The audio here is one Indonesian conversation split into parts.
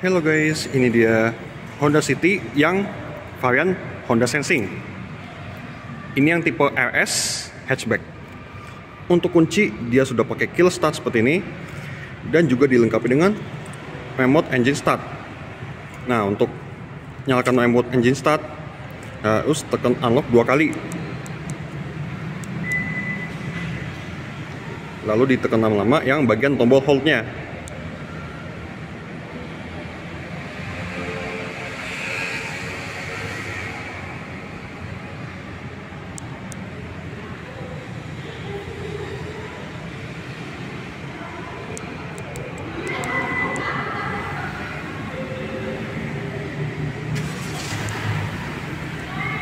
Hello guys, ini dia Honda City yang varian Honda Sensing. Ini yang tipe RS hatchback. Untuk kunci dia sudah pakai kill start seperti ini dan juga dilengkapi dengan remote engine start. Nah, untuk nyalakan remote engine start harus tekan unlock 2 kali. Lalu ditekan lama-lama yang bagian tombol hold-nya.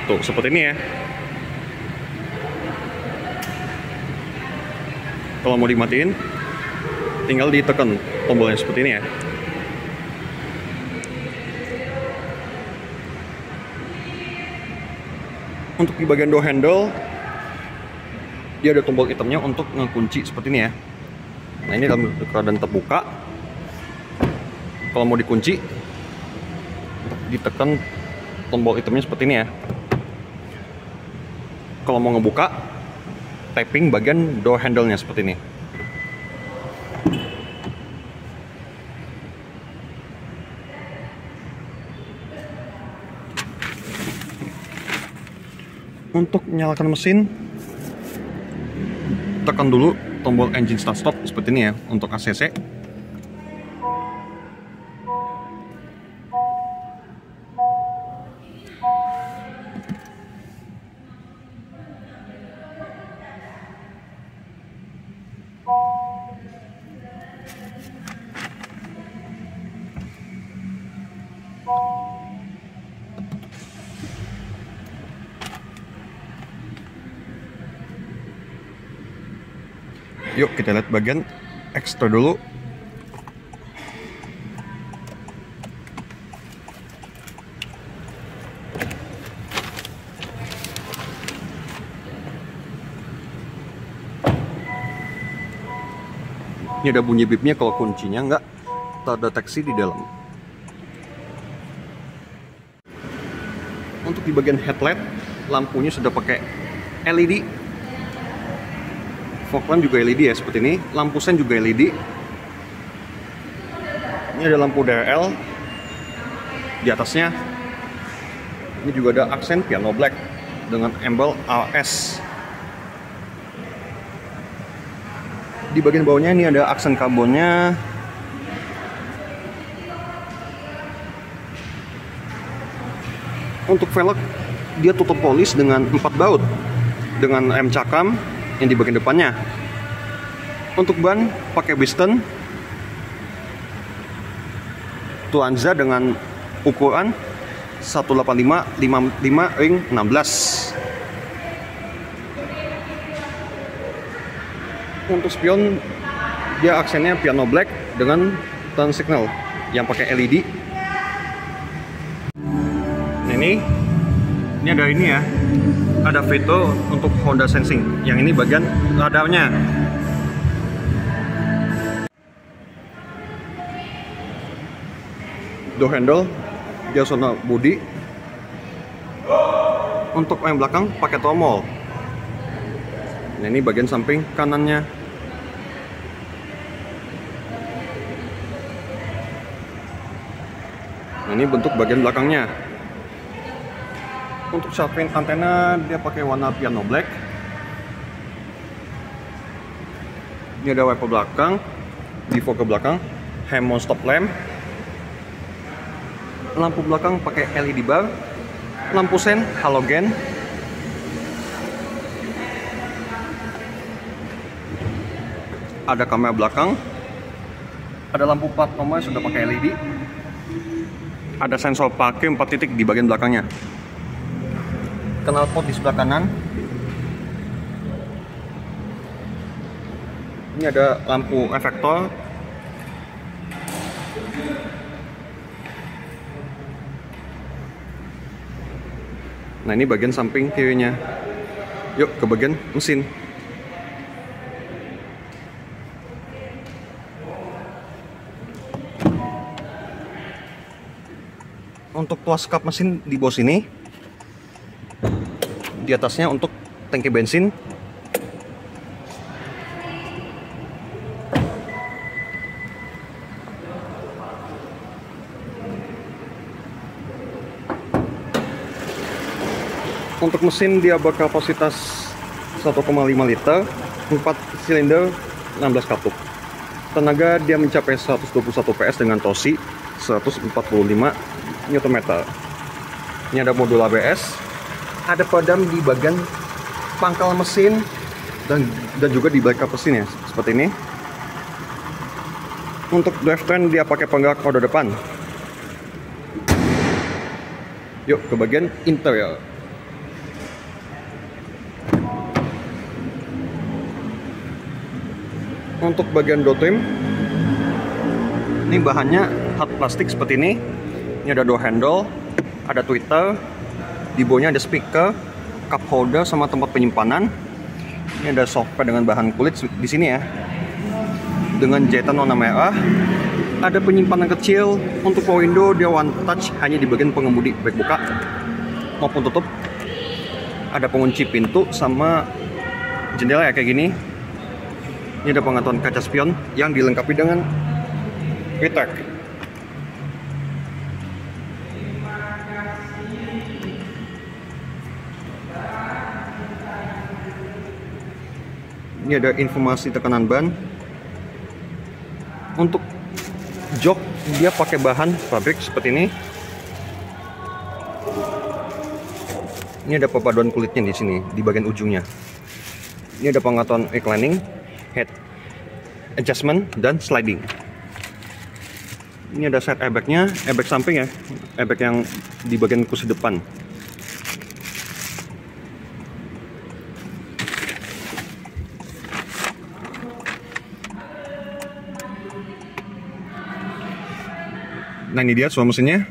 Tuh, seperti ini ya. Kalau mau dimatiin, tinggal ditekan tombolnya seperti ini ya. Untuk di bagian door handle, dia ada tombol hitamnya untuk ngekunci seperti ini ya. Nah, ini dalam keadaan terbuka. Kalau mau dikunci, ditekan tombol hitamnya seperti ini ya. Kalau mau ngebuka, tapping bagian door handle-nya seperti ini. Untuk menyalakan mesin, tekan dulu tombol engine start stop seperti ini ya untuk ACC. Yuk kita lihat bagian ekstra dulu. Ini ada bunyi bipnya kalau kuncinya nggak terdeteksi di dalam. Untuk di bagian headlight, lampunya sudah pakai LED. Fog lamp juga LED ya, seperti ini. Lampu sen juga LED. Ini ada lampu DRL di atasnya. Ini juga ada aksen piano black dengan embel RS. Di bagian bawahnya ini ada aksen karbonnya. Untuk velg dia tutup polis dengan 4 baut dengan rem cakram yang di bagian depannya. Untuk ban pakai piston Tuanza dengan ukuran 185/55 ring 16. Untuk spion dia aksennya piano black dengan turn signal yang pakai LED. Ini ada ini ya. Ada fitur untuk Honda Sensing. Yang ini bagian radarnya. Door handle dia zona bodi. Untuk yang belakang pakai tromol. Nah, ini bagian samping kanannya. Nah, ini bentuk bagian belakangnya. Untuk sharpening antena dia pakai warna piano black. Ini ada wiper belakang, defog ke belakang, hand mount stop lamp. Lampu belakang pakai LED bar, lampu sen halogen. Ada kamera belakang. Ada lampu plat nomor sudah pakai LED. Ada sensor parkir 4 titik di bagian belakangnya. Knalpot di sebelah kanan. Ini ada lampu reflektor. Nah, ini bagian samping kirinya. Yuk ke bagian mesin. Untuk tuas kap mesin di bawah sini. Di atasnya untuk tangki bensin. Untuk mesin dia berkapasitas 1,5 liter, 4 silinder, 16 katup. Tenaga dia mencapai 121 PS dengan torsi 145 Nm. Ini ada modul ABS, ada peredam di bagian pangkal mesin dan juga di backup mesin ya, seperti ini. Untuk drivetrain dia pakai penggerak roda depan. Yuk ke bagian interior. Untuk bagian door trim, ini bahannya hard plastik seperti ini. Ini ada door handle, ada tweeter, di bawahnya ada speaker, cup holder sama tempat penyimpanan. Ini ada softpad dengan bahan kulit di sini ya, dengan jahitan warna merah. Ada penyimpanan kecil. Untuk power window dia one touch, hanya di bagian pengemudi, baik buka maupun tutup. Ada pengunci pintu sama jendela ya kayak gini. Ini ada pengaturan kaca spion yang dilengkapi dengan retract. Ini ada informasi tekanan ban. Untuk jok dia pakai bahan pabrik seperti ini. Ini ada perpaduan kulitnya di sini di bagian ujungnya. Ini ada pengaturan reclining, head adjustment, dan sliding. Ini ada side airbagnya, airbag samping ya, airbag yang di bagian kursi depan. Nah ini dia suara mesinnya.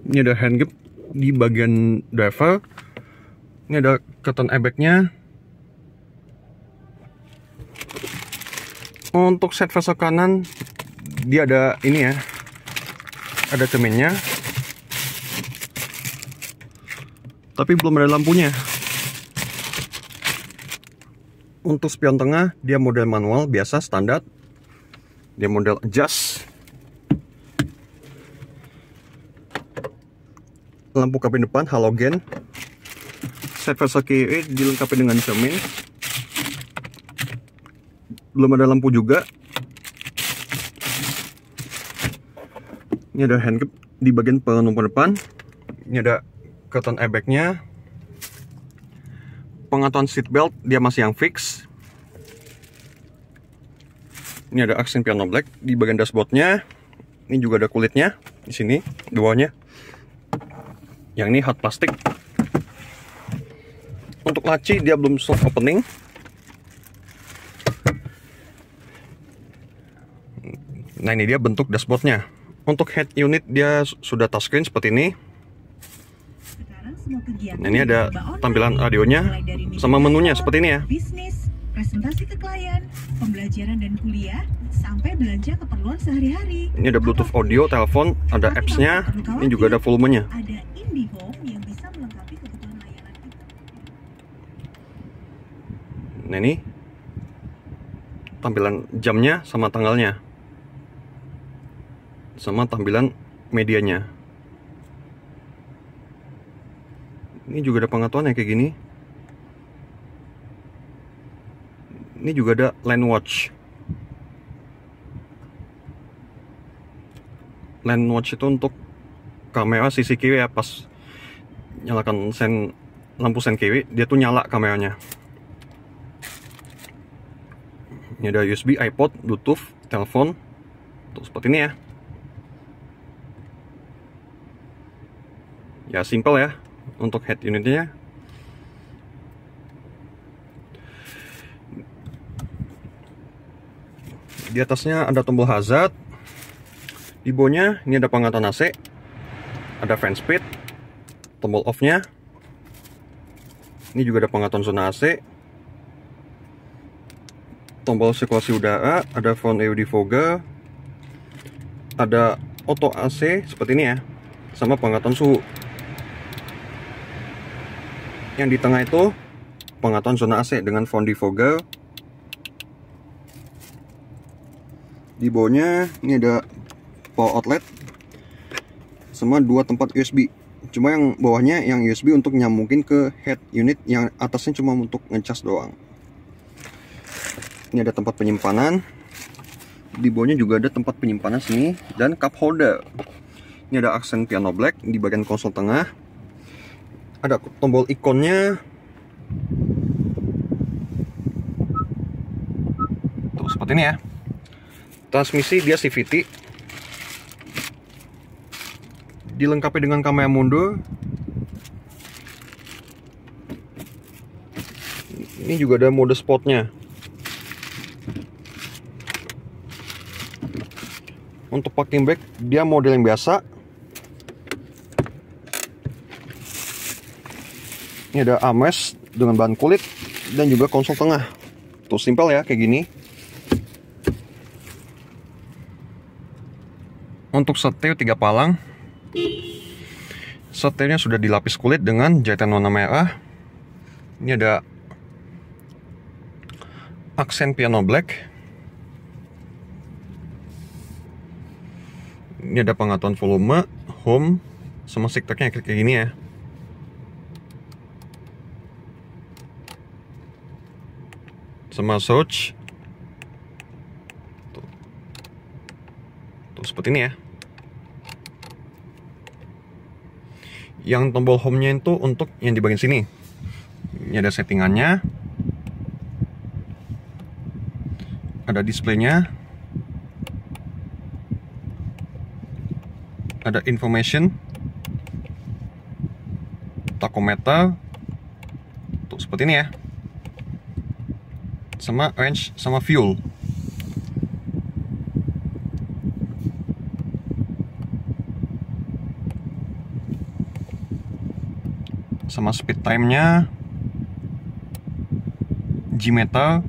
Ini ada hand grip di bagian driver. Ini ada curtain airbagnya. Untuk set vesel kanan dia ada ini ya, ada cerminnya, tapi belum ada lampunya. Untuk spion tengah dia model manual biasa standar. Dia model adjust. Lampu kabin depan halogen. Set vesel kiri dilengkapi dengan cermin. Belum ada lampu juga. Ini ada hand grip di bagian penumpu depan. Ini ada curtain airbagnya. Pengaturan seat belt dia masih yang fix. Ini ada aksen piano black di bagian dashboardnya. Ini juga ada kulitnya di sini di bawahnya. Yang ini hard plastik. Untuk laci dia belum soft opening. Nah ini dia bentuk dashboardnya. Untuk head unit dia sudah touchscreen seperti ini. Nah ini ada tampilan radionya sama menunya seperti ini ya. Bisnis, presentasi ke klien, pembelajaran dan kuliah, sampai belanja keperluan sehari-hari. Ini ada Bluetooth audio, telepon, ada apps-nya. Ini juga ada volumenya. Ada IndiHome yang bisa melengkapi kebutuhan layanan kita. Nah ini tampilan jamnya sama tanggalnya, sama tampilan medianya. Ini juga ada pengatuannya kayak gini. Ini juga ada lane watch. Lane watch itu untuk kamera sisi kiri ya, pas nyalakan lampu sen kiri dia tuh nyala kameranya. Ini ada USB, iPod, Bluetooth, telepon, tuh seperti ini ya. Ya simple ya untuk head unitnya. Di atasnya ada tombol hazard. Di bawahnya ini ada pengaturan AC. Ada fan speed, tombol off-nya. Ini juga ada pengatur zona AC, tombol sirkulasi udara, ada front AUD fogger, ada auto AC seperti ini ya, sama pengatur suhu. Yang di tengah itu pengatur zona AC dengan front defogger. Di bawahnya ini ada power outlet sama 2 tempat USB. Cuma yang bawahnya yang USB untuk nyambungin ke head unit, yang atasnya cuma untuk ngecas doang. Ini ada tempat penyimpanan. Di bawahnya juga ada tempat penyimpanan sini dan cup holder. Ini ada aksen piano black di bagian konsol tengah. Ada tombol ikonnya. Tuh seperti ini ya. Transmisi dia CVT, dilengkapi dengan kamera mundur. Ini juga ada mode sportnya. Untuk parking brake dia model yang biasa. Ini ada armrest dengan bahan kulit dan juga konsol tengah. Tuh simpel ya kayak gini. Untuk setir 3 palang. Setirnya sudah dilapis kulit dengan jahitan warna merah. Ini ada aksen piano black. Ini ada pengaturan volume, home, sama seatback-nya kayak gini ya. Sama search. Tuh seperti ini ya. Yang tombol home-nya itu untuk yang di bagian sini. Ini ada settingannya. Ada displaynya. Ada information. Tachometer. Tuh seperti ini ya. Sama range sama fuel. Sama speed time-nya, G-meter,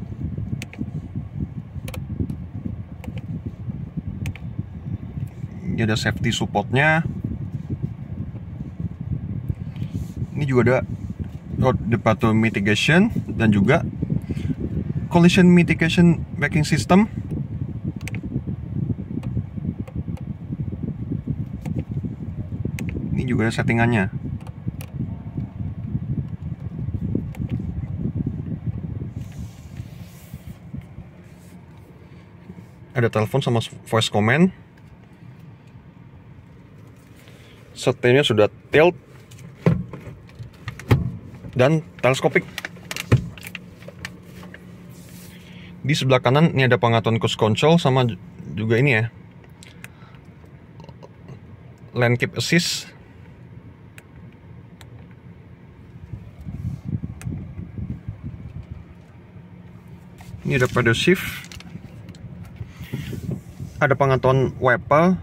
ini ada safety support-nya. Ini juga ada road departure mitigation dan juga collision mitigation braking system. Ini juga ada settingannya. Ada telepon sama voice command. Setirnya sudah tilt dan teleskopik. Di sebelah kanan ini ada pengaturan cruise control sama juga ini ya, lane keep assist. Ini ada pedal shift. Ada pengaturan wiper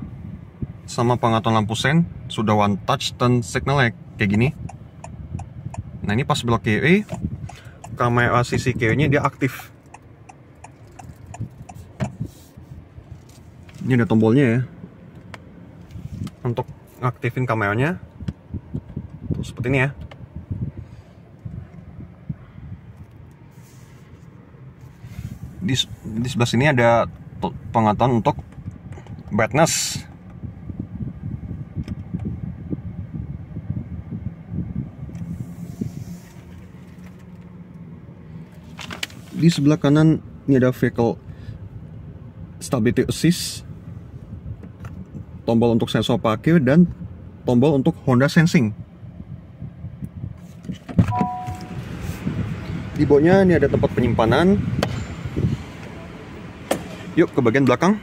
sama pengaturan lampu sen, sudah one touch dan signalnya kayak gini. Nah ini pas belok kiri, kamera sisi kirinya dia aktif. Ini ada tombolnya ya, untuk ngaktifin kameranya. Tuh seperti ini ya. Di sebelah sini ada pengaturan untuk brightness. Di sebelah kanan ini ada vehicle stability assist, tombol untuk sensor parkir dan tombol untuk Honda Sensing. Di bawahnya ini ada tempat penyimpanan. Yuk ke bagian belakang.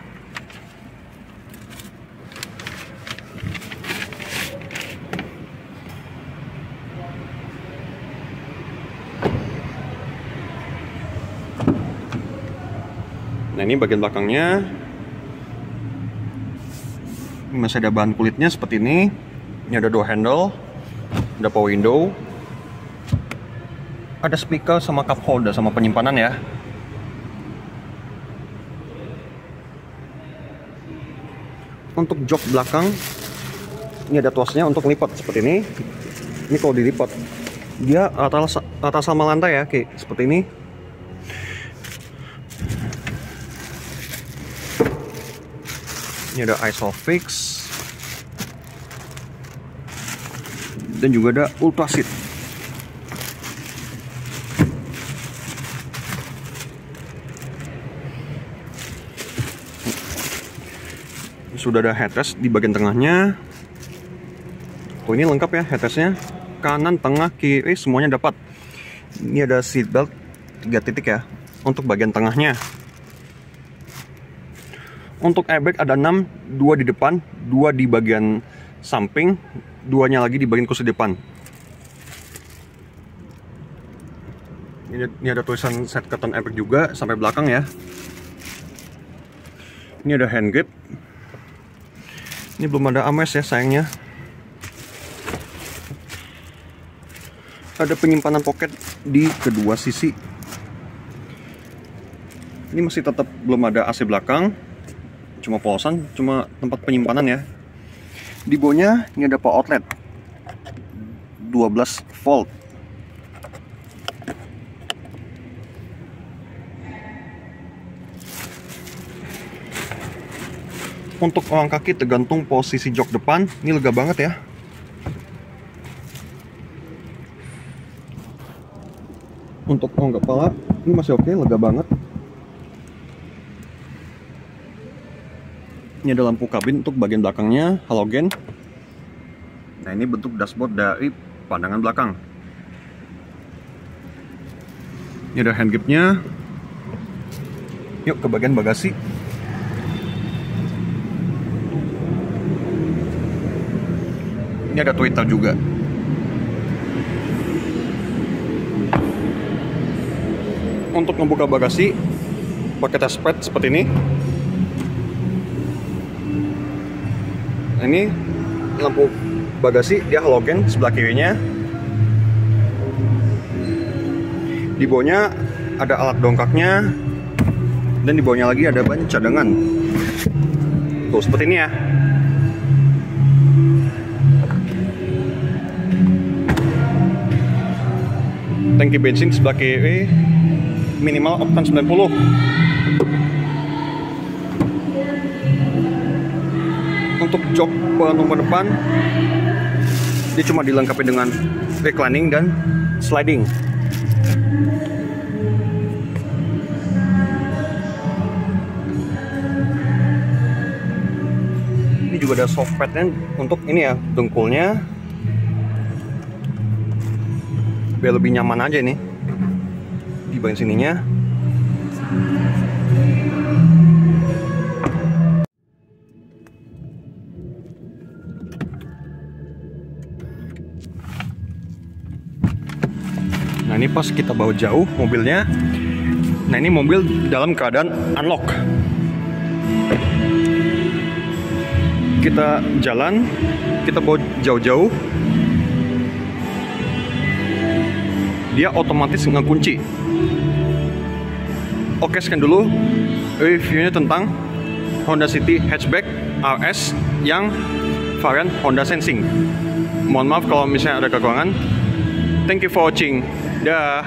Nah ini bagian belakangnya. Ini masih ada bahan kulitnya seperti ini. Ini ada door handle, ada power window, ada speaker sama cup holder sama penyimpanan ya. Untuk jok belakang, ini ada tuasnya untuk lipat seperti ini. Ini kalau dilipat, dia atas sama lantai ya, kayak seperti ini. Ini ada Isofix, dan juga ada Ultra Seat. Sudah ada headrest di bagian tengahnya. Tuh, ini lengkap ya headrestnya, kanan, tengah, kiri semuanya dapat. Ini ada seat belt 3 titik ya untuk bagian tengahnya. Untuk airbag ada 6, 2 di depan, 2 di bagian samping, 2-nya lagi di bagian kursi depan. Ini ada tulisan set curtain airbag juga sampai belakang ya. Ini ada hand grip. Ini belum ada armrest ya sayangnya. Ada penyimpanan pocket di kedua sisi. Ini masih tetap belum ada AC belakang, cuma polosan, cuma tempat penyimpanan ya. Di bawahnya ini ada power outlet 12 volt. Untuk orang kaki tergantung posisi jok depan, ini lega banget ya. Untuk orang kepala, ini masih oke, lega banget. Ini ada lampu kabin untuk bagian belakangnya, halogen. Nah, ini bentuk dashboard dari pandangan belakang. Ini ada hand gripnya. Yuk ke bagian bagasi. Ini ada Twitter juga. Untuk membuka bagasi pakai touchpad seperti ini. Ini lampu bagasi, dia halogen sebelah kirinya. Di bawahnya ada alat dongkraknya, dan di bawahnya lagi ada ban cadangan. Tuh seperti ini ya. Tangki bensin sebelah kiri, minimal oktan 90. Untuk jok nomor depan, dia cuma dilengkapi dengan reclining dan sliding. Ini juga ada soft padnya untuk ini ya, dengkulnya, biar lebih nyaman aja nih di bagian sininya. Nah, ini pas kita bawa jauh mobilnya. Nah, ini mobil dalam keadaan unlock. Kita jalan, kita bawa jauh-jauh, dia otomatis ngekunci. Oke, sekian dulu reviewnya tentang Honda City Hatchback RS yang varian Honda Sensing. Mohon maaf kalau misalnya ada kekurangan. Thank you for watching. Dah.